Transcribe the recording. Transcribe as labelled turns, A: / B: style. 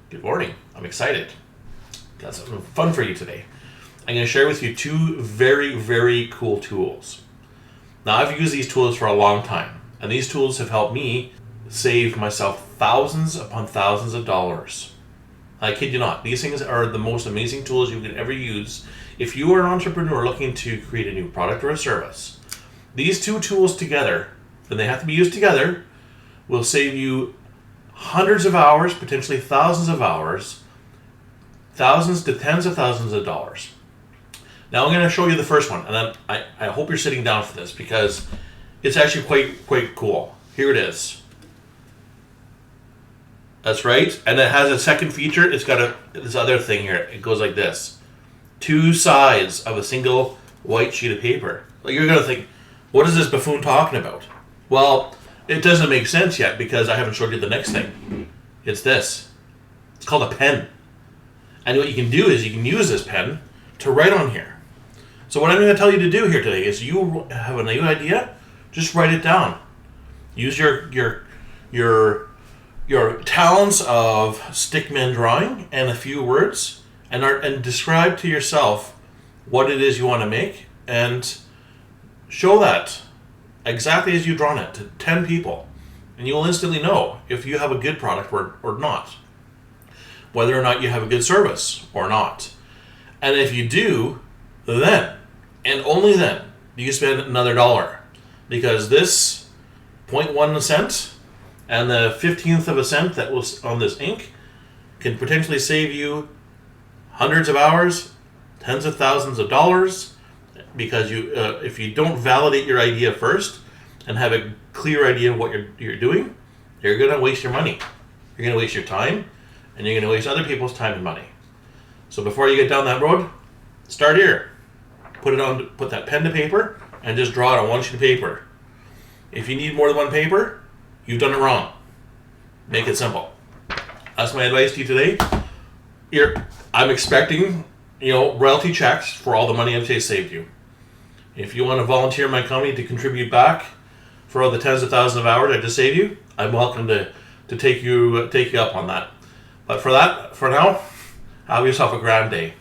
A: Good morning. I'm excited. Got something fun for you today. I'm going to share with you two very, very cool tools. Now, I've used these tools for a long time, and these tools have helped me save myself thousands upon thousands of dollars. I kid you not. These things are the most amazing tools you can ever use if you are an entrepreneur looking to create a new product or a service. These two tools together, and they have to be used together, will save you hundreds of hours, potentially thousands of hours, thousands to tens of thousands of dollars. Now I'm going to show you the first one, and then I hope you're sitting down for this because it's actually quite cool. Here it is. That's right, and it has a second feature. It's got this other thing here. It goes like this: two sides of a single white sheet of paper. Like, you're going to think, what is this buffoon talking about? Well, it doesn't make sense yet because I haven't showed you the next thing. It's this. It's called a pen. And what you can do is you can use this pen to write on here. So what I'm going to tell you to do here today is you have a new idea, just write it down. Use your talents of stickman drawing and a few words and describe to yourself what it is you want to make and show that exactly as you've drawn it to 10 people, and you will instantly know if you have a good product or not, whether or not you have a good service or not. And if you do, then and only then do you spend another dollar, because this 0.1 cent and the 15th of a cent that was on this ink can potentially save you hundreds of hours, tens of thousands of dollars. Because if you don't validate your idea first and have a clear idea of what you're doing, you're going to waste your money. You're going to waste your time, and you're going to waste other people's time and money. So before you get down that road, start here. Put that pen to paper and just draw it on one sheet of paper. If you need more than one paper, you've done it wrong. Make it simple. That's my advice to you today. I'm expecting royalty checks for all the money I've saved you. If you want to volunteer my company to contribute back for all the tens of thousands of hours I just saved you, I'm welcome to take you up on that. But for now, have yourself a grand day.